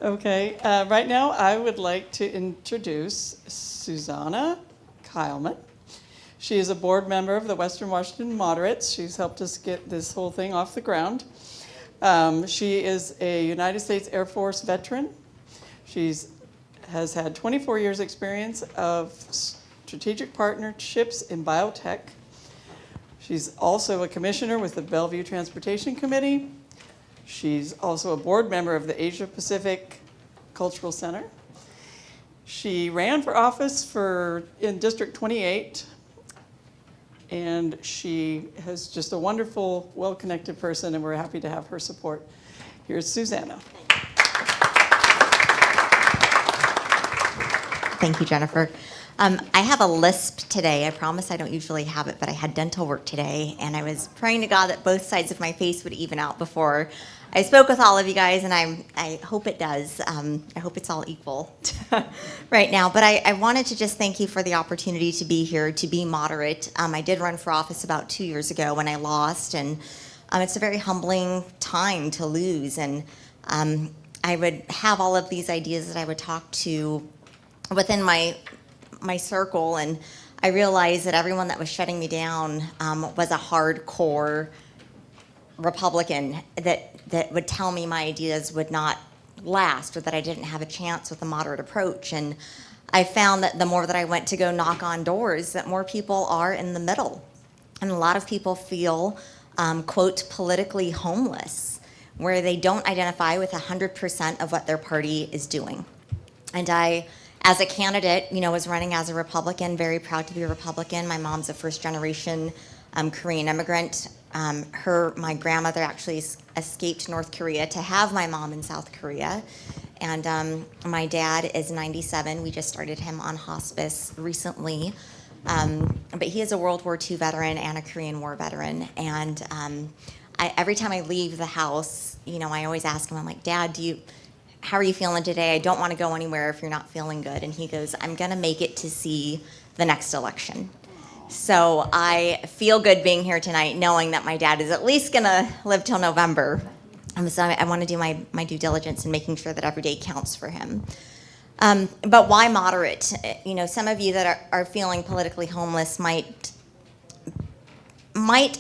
Okay, right now I would like to introduce Susanna Keilman. She is a board member of the Western Washington Moderates. She's helped us get this whole thing off the ground. She is a United States Air Force veteran. Has had 24 years experience of strategic partnerships in biotech. She's also a commissioner with the Bellevue Transportation Committee. She's also a board member of the Asia Pacific Cultural Center. She ran for office in District 28, and she is just a wonderful, well-connected person, and we're happy to have her support. Here's Susanna. Thank you, Jennifer. I have a lisp today. I promise I don't usually have it, but I had dental work today, and I was praying to God that both sides of my face would even out before I spoke with all of you guys, and I hope it does. I hope it's all equal right now. But I wanted to just thank you for the opportunity to be here, to be moderate. I did run for office about 2 years ago when I lost, and it's a very humbling time to lose. And I would have all of these ideas that I would talk to within my circle, and I realized that everyone that was shutting me down was a hardcore Republican that would tell me my ideas would not last, or that I didn't have a chance with a moderate approach. And I found that the more that I went to go knock on doors, that more people are in the middle. And a lot of people feel, quote, politically homeless, where they don't identify with 100% of what their party is doing. And I, as a candidate, was running as a Republican, very proud to be a Republican. My mom's a first-generation Korean immigrant. My grandmother actually escaped North Korea to have my mom in South Korea. And my dad is 97. We just started him on hospice recently. But he is a World War II veteran and a Korean War veteran. And every time I leave the house, I always ask him, I'm like, Dad, how are you feeling today? I don't want to go anywhere if you're not feeling good. And he goes, I'm going to make it to see the next election. So I feel good being here tonight, knowing that my dad is at least going to live till November. So I want to do my due diligence in making sure that every day counts for him. But why moderate? Some of you that are feeling politically homeless might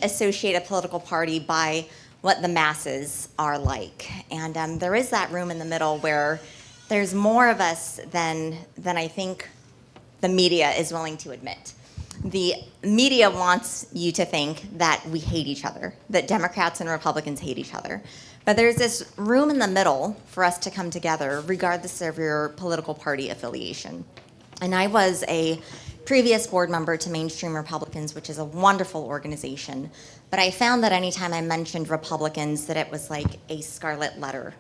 associate a political party by what the masses are like. And there is that room in the middle where there's more of us than I think the media is willing to admit. The media wants you to think that we hate each other, that Democrats and Republicans hate each other. But there's this room in the middle for us to come together, regardless of your political party affiliation. And I was a previous board member to Mainstream Republicans, which is a wonderful organization. But I found that anytime I mentioned Republicans, that it was like a scarlet letter.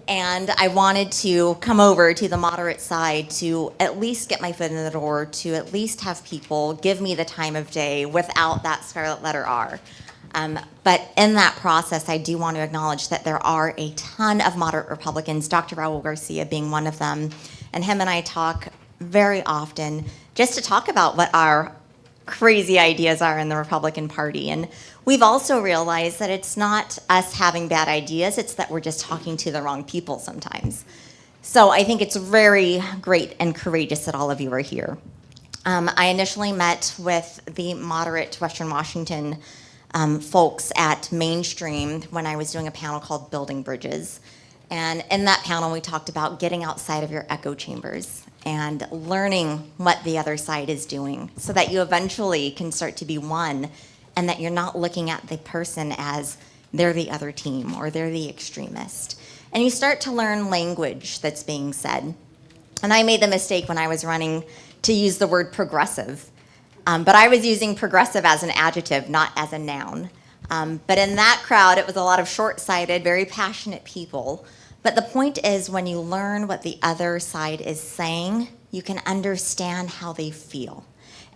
And I wanted to come over to the moderate side to at least get my foot in the door, to at least have people give me the time of day without that scarlet letter R. But in that process, I do want to acknowledge that there are a ton of moderate Republicans, Dr. Raul Garcia being one of them. And him and I talk very often just to talk about what our crazy ideas are in the Republican Party. And we've also realized that it's not us having bad ideas, it's that we're just talking to the wrong people sometimes. So I think it's very great and courageous that all of you are here. I initially met with the moderate Western Washington folks at Mainstream when I was doing a panel called Building Bridges. And in that panel, we talked about getting outside of your echo chambers and learning what the other side is doing so that you eventually can start to be one, and that you're not looking at the person as they're the other team or they're the extremist. And you start to learn language that's being said. And I made the mistake when I was running to use the word progressive. But I was using progressive as an adjective, not as a noun. But in that crowd, it was a lot of short-sighted, very passionate people. But the point is, when you learn what the other side is saying, you can understand how they feel.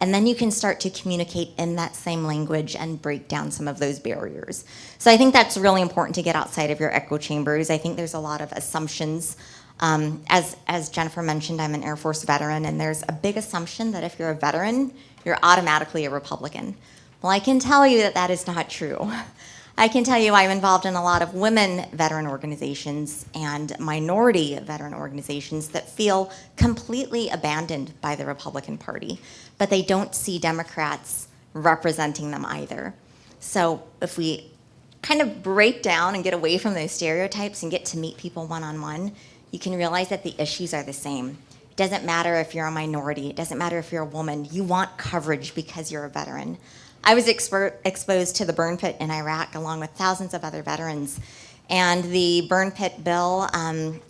And then you can start to communicate in that same language and break down some of those barriers. So I think that's really important to get outside of your echo chambers. I think there's a lot of assumptions. As Jennifer mentioned, I'm an Air Force veteran, and there's a big assumption that if you're a veteran, you're automatically a Republican. Well, I can tell you that that is not true. I can tell you I'm involved in a lot of women veteran organizations and minority veteran organizations that feel completely abandoned by the Republican Party, but they don't see Democrats representing them either. So if we kind of break down and get away from those stereotypes and get to meet people one-on-one, you can realize that the issues are the same. It doesn't matter if you're a minority. It doesn't matter if you're a woman. You want coverage because you're a veteran. I was exposed to the burn pit in Iraq along with thousands of other veterans. And the burn pit bill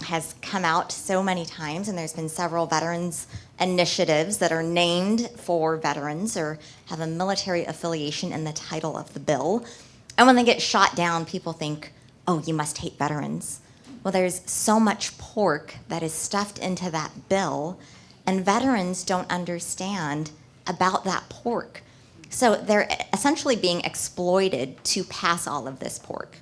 has come out so many times, and there's been several veterans initiatives that are named for veterans or have a military affiliation in the title of the bill. And when they get shot down, people think, oh, you must hate veterans. Well, there's so much pork that is stuffed into that bill, and veterans don't understand about that pork. So they're essentially being exploited to pass all of this pork.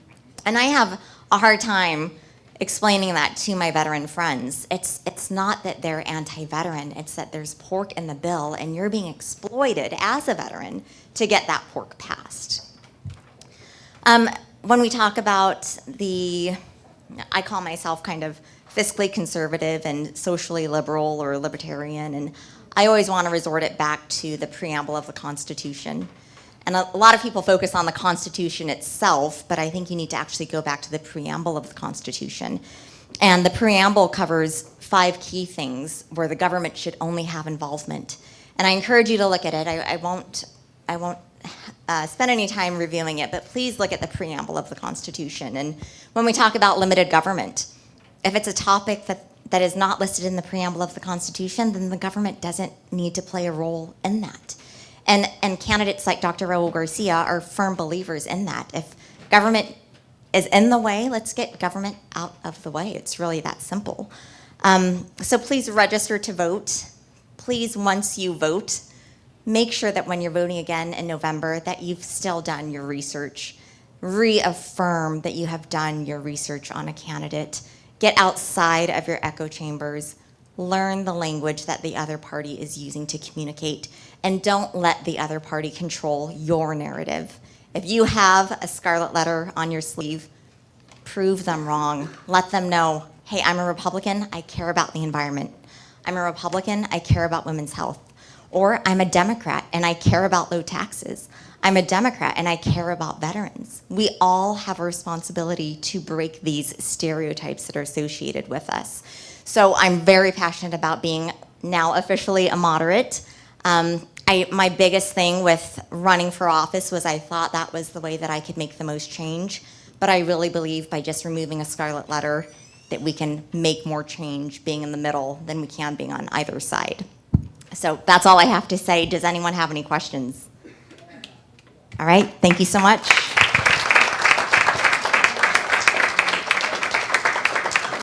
And I have a hard time explaining that to my veteran friends. It's not that they're anti-veteran, it's that there's pork in the bill and you're being exploited as a veteran to get that pork passed. When we talk about I call myself kind of fiscally conservative and socially liberal or libertarian, and I always want to resort it back to the preamble of the Constitution. And a lot of people focus on the Constitution itself, but I think you need to actually go back to the preamble of the Constitution. And the preamble covers 5 key things where the government should only have involvement. And I encourage you to look at it. I won't spend any time reviewing it, but please look at the preamble of the Constitution. And when we talk about limited government, if it's a topic that is not listed in the preamble of the Constitution, then the government doesn't need to play a role in that. And candidates like Dr. Raul Garcia are firm believers in that. If government is in the way, let's get government out of the way. It's really that simple. So please register to vote. Please, once you vote, make sure that when you're voting again in November that you've still done your research. Reaffirm that you have done your research on a candidate. Get outside of your echo chambers. Learn the language that the other party is using to communicate, and don't let the other party control your narrative. If you have a scarlet letter on your sleeve, prove them wrong. Let them know, hey, I'm a Republican, I care about the environment. I'm a Republican, I care about women's health. Or I'm a Democrat and I care about low taxes. I'm a Democrat and I care about veterans. We all have a responsibility to break these stereotypes that are associated with us. So I'm very passionate about being now officially a moderate. My biggest thing with running for office was I thought that was the way that I could make the most change. But I really believe by just removing a scarlet letter that we can make more change being in the middle than we can being on either side. So that's all I have to say. Does anyone have any questions? All right, thank you so much.